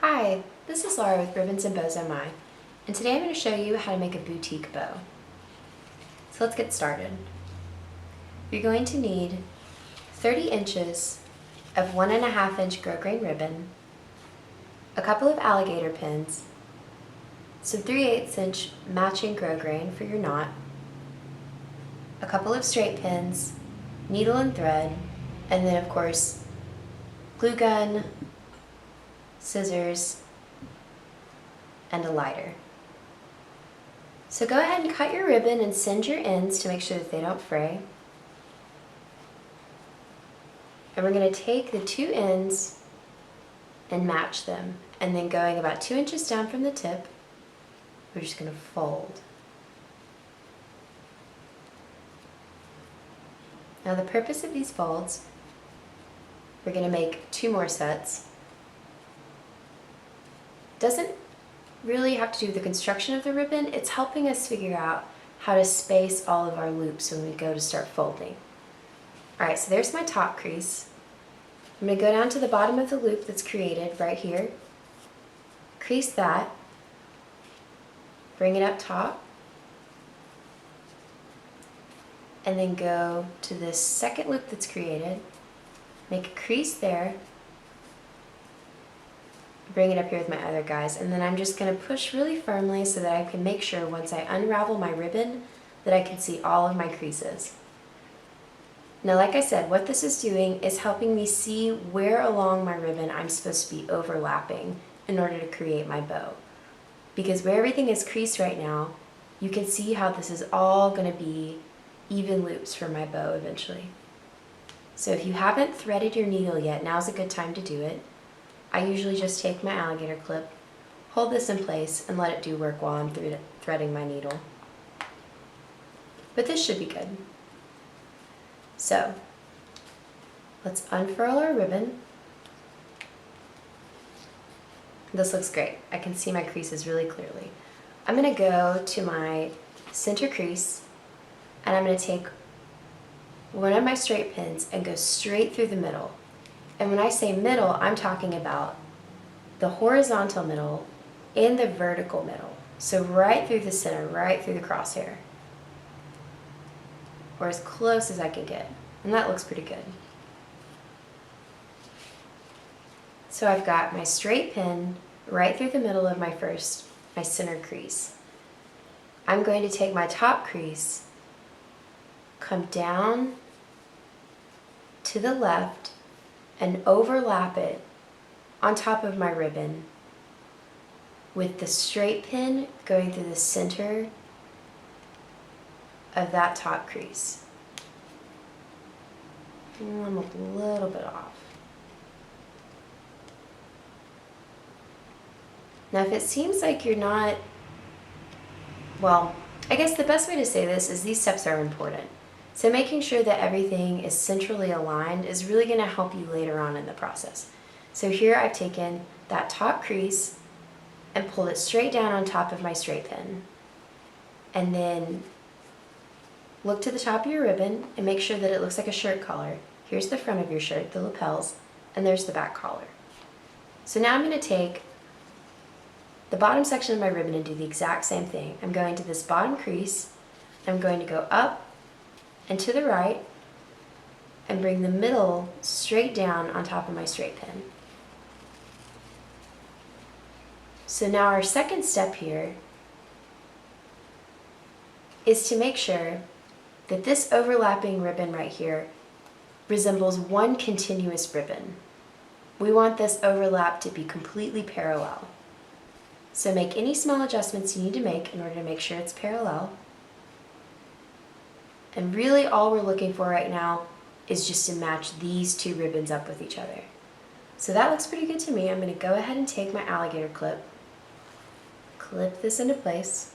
Hi, this is Laura with Ribbons and Bows on My, and today I'm going to show you how to make a boutique bow. So let's get started. You're going to need 30 inches of 1.5 inch grosgrain ribbon, a couple of alligator pins, some 3/8 inch matching grosgrain for your knot, a couple of straight pins, needle and thread, and then of course glue gun, scissors, and a lighter. So go ahead and cut your ribbon and send your ends to make sure that they don't fray. And we're going to take the two ends and match them, and then going about 2 inches down from the tip, we're just going to fold. Now the purpose of these folds, we're going to make 2 more sets. Doesn't really have to do with the construction of the ribbon, it's helping us figure out how to space all of our loops when we go to start folding. Alright, so there's my top crease. I'm going to go down to the bottom of the loop that's created right here, crease that, bring it up top, and then go to this second loop that's created, make a crease there, bring it up here with my other guys, and then I'm just going to push really firmly so that I can make sure once I unravel my ribbon that I can see all of my creases. Now like I said, what this is doing is helping me see where along my ribbon I'm supposed to be overlapping in order to create my bow. Because where everything is creased right now, you can see how this is all going to be even loops for my bow eventually. So if you haven't threaded your needle yet, now's a good time to do it. I usually just take my alligator clip, hold this in place, and let it do work while I'm threading my needle. But this should be good. So, let's unfurl our ribbon. This looks great. I can see my creases really clearly. I'm going to go to my center crease, and I'm going to take one of my straight pins and go straight through the middle. And when I say middle, I'm talking about the horizontal middle and the vertical middle. So right through the center, right through the crosshair. Or as close as I can get. And that looks pretty good. So I've got my straight pin right through the middle of my center crease. I'm going to take my top crease, come down to the left, and overlap it on top of my ribbon with the straight pin going through the center of that top crease. I'm a little bit off. Now if it seems like you're not, well, I guess the best way to say this is these steps are important. So making sure that everything is centrally aligned is really going to help you later on in the process. So here I've taken that top crease and pulled it straight down on top of my straight pin. And then look to the top of your ribbon and make sure that it looks like a shirt collar. Here's the front of your shirt, the lapels, and there's the back collar. So now I'm going to take the bottom section of my ribbon and do the exact same thing. I'm going to this bottom crease, I'm going to go up and to the right, and bring the middle straight down on top of my straight pin. So now our second step here is to make sure that this overlapping ribbon right here resembles one continuous ribbon. We want this overlap to be completely parallel. So make any small adjustments you need to make in order to make sure it's parallel. And really all we're looking for right now is just to match these two ribbons up with each other. So that looks pretty good to me. I'm going to go ahead and take my alligator clip, clip this into place,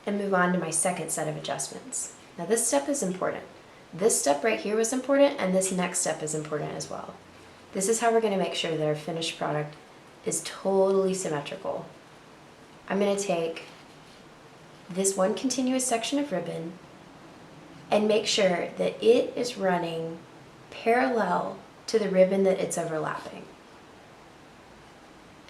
and move on to my second set of adjustments. Now this step is important. This step right here was important, and this next step is important as well. This is how we're going to make sure that our finished product is totally symmetrical. I'm going to take this one continuous section of ribbon and make sure that it is running parallel to the ribbon that it's overlapping.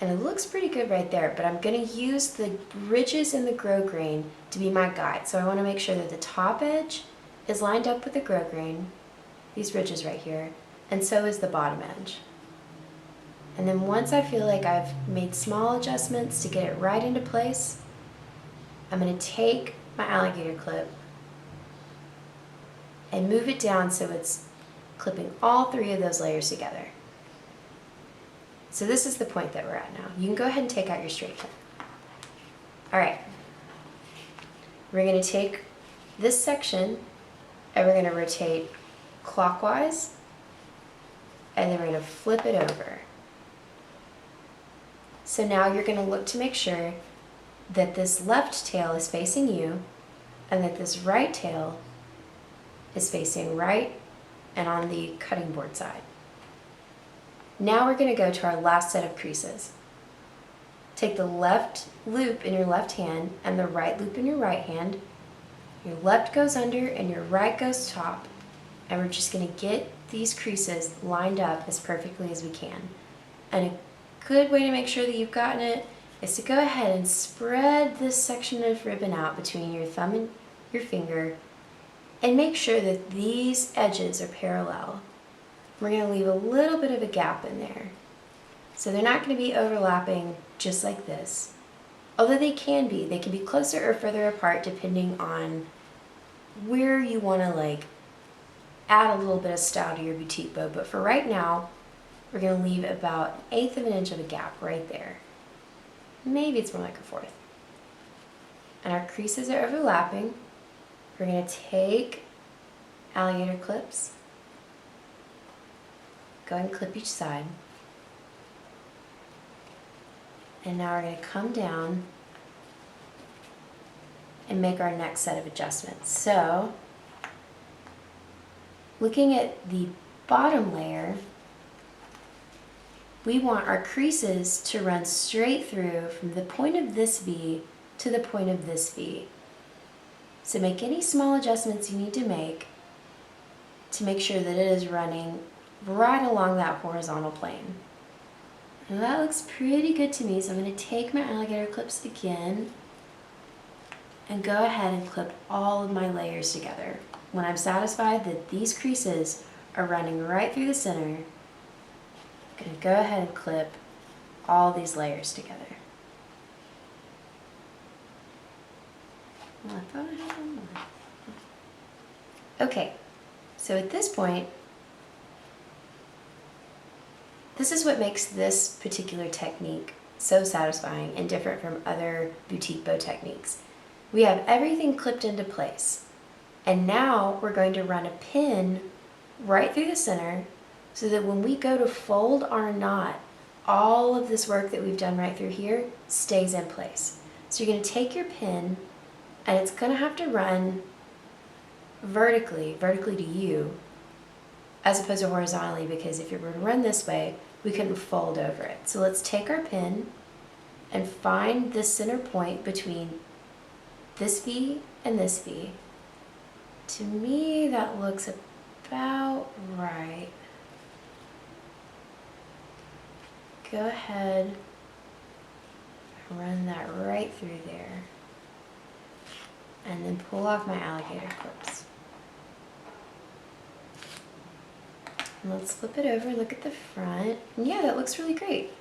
And it looks pretty good right there, but I'm going to use the ridges in the grosgrain to be my guide. So I want to make sure that the top edge is lined up with the grosgrain, these ridges right here, and so is the bottom edge. And then once I feel like I've made small adjustments to get it right into place, I'm going to take my alligator clip and move it down so it's clipping all three of those layers together. So this is the point that we're at now. You can go ahead and take out your straight pin. All right, we're going to take this section and we're going to rotate clockwise, and then we're going to flip it over. So now you're going to look to make sure that this left tail is facing you and that this right tail is facing right and on the cutting board side. Now we're going to go to our last set of creases. Take the left loop in your left hand and the right loop in your right hand. Your left goes under and your right goes top. And we're just going to get these creases lined up as perfectly as we can. And a good way to make sure that you've gotten it is to go ahead and spread this section of ribbon out between your thumb and your finger and make sure that these edges are parallel. We're going to leave a little bit of a gap in there. So they're not going to be overlapping just like this. Although they can be closer or further apart depending on where you want to add a little bit of style to your boutique bow. But for right now, we're going to leave about 1/8 of an inch of a gap right there. Maybe it's more like 1/4. And our creases are overlapping. We're going to take alligator clips, go and clip each side. And now we're going to come down and make our next set of adjustments. So, looking at the bottom layer, we want our creases to run straight through from the point of this V to the point of this V. So make any small adjustments you need to make sure that it is running right along that horizontal plane. And that looks pretty good to me, so I'm going to take my alligator clips again and go ahead and clip all of my layers together. When I'm satisfied that these creases are running right through the center, I'm going to go ahead and clip all these layers together. Well, I thought I had one more. Okay, so at this point, this is what makes this particular technique so satisfying and different from other boutique bow techniques. We have everything clipped into place, and now we're going to run a pin right through the center so that when we go to fold our knot, all of this work that we've done right through here stays in place. So you're going to take your pin, and it's going to have to run vertically to you, as opposed to horizontally, because if you were to run this way, we couldn't fold over it. So let's take our pin and find the center point between this V and this V. To me, that looks about right. Go ahead and run that right through there. And then pull off my alligator clips. And let's flip it over and look at the front. And yeah, that looks really great.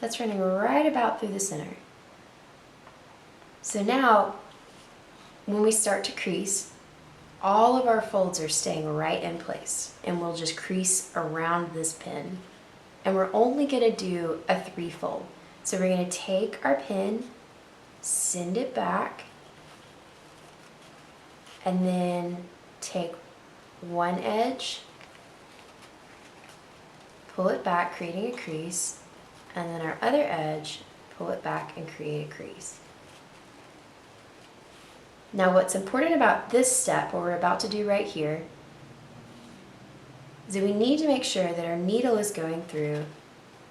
That's running right about through the center. So now, when we start to crease, all of our folds are staying right in place. And we'll just crease around this pin. And we're only going to do a 3-fold. So we're going to take our pin, send it back, and then take one edge, pull it back, creating a crease, and then our other edge, pull it back and create a crease. Now what's important about this step, what we're about to do right here, is that we need to make sure that our needle is going through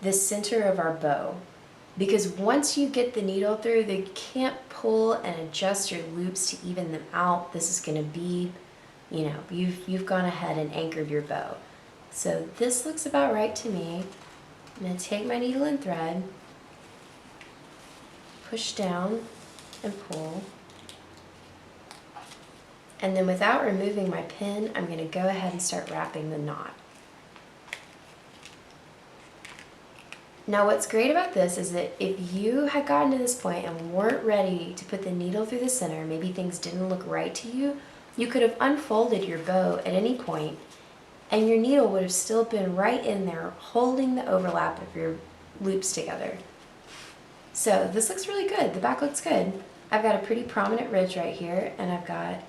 the center of our bow. Because once you get the needle through, you can't pull and adjust your loops to even them out. This is going to be, you've gone ahead and anchored your bow. So this looks about right to me. I'm going to take my needle and thread, push down and pull, and then without removing my pin, I'm going to go ahead and start wrapping the knot. Now what's great about this is that if you had gotten to this point and weren't ready to put the needle through the center, maybe things didn't look right to you, you could have unfolded your bow at any point and your needle would have still been right in there holding the overlap of your loops together. So this looks really good. The back looks good. I've got a pretty prominent ridge right here, and I've got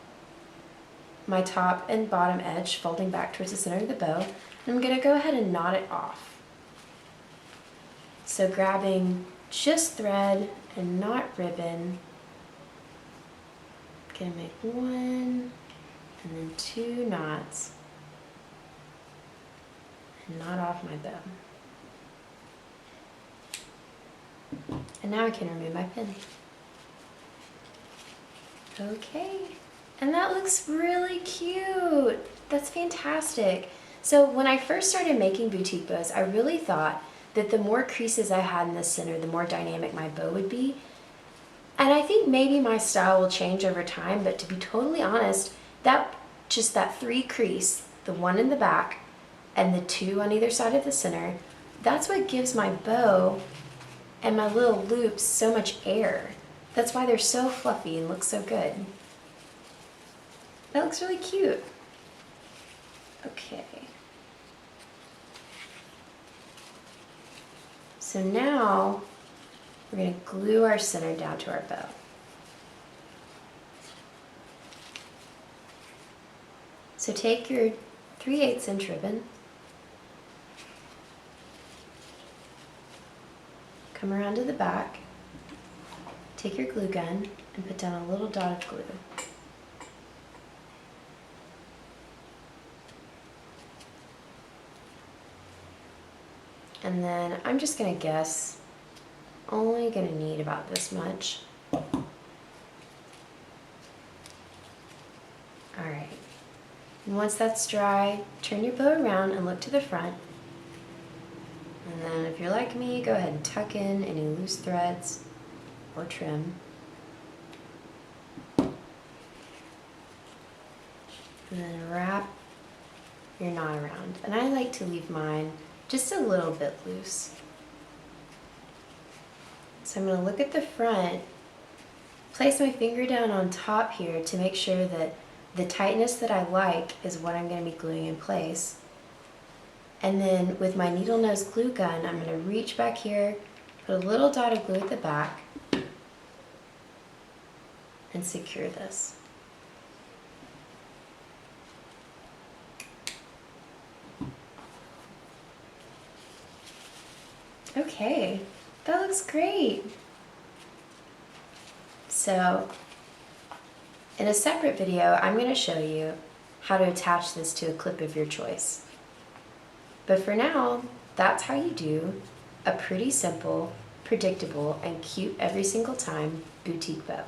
my top and bottom edge folding back towards the center of the bow. And I'm going to go ahead and knot it off. So grabbing just thread and not ribbon, gonna make 1 and then 2 knots and knot off my bow. And now I can remove my pin. Okay, and that looks really cute. That's fantastic. So when I first started making boutique bows, I really thought that the more creases I had in the center, the more dynamic my bow would be. And I think maybe my style will change over time, but to be totally honest, that 3 crease, the 1 in the back and the 2 on either side of the center, that's what gives my bow and my little loops so much air. That's why they're so fluffy and look so good. That looks really cute. Okay. So now we're going to glue our center down to our bow. So take your 3/8 inch ribbon, come around to the back, take your glue gun and put down a little dot of glue. And then I'm just going to guess, only going to need about this much. Alright, and once that's dry, turn your bow around and look to the front. And then if you're like me, go ahead and tuck in any loose threads or trim. And then wrap your knot around. And I like to leave mine just a little bit loose. So I'm going to look at the front, place my finger down on top here to make sure that the tightness that I like is what I'm going to be gluing in place. And then with my needle nose glue gun, I'm going to reach back here, put a little dot of glue at the back, and secure this. Okay, that looks great. So, in a separate video, I'm going to show you how to attach this to a clip of your choice. But for now, that's how you do a pretty simple, predictable, and cute every single time boutique bow.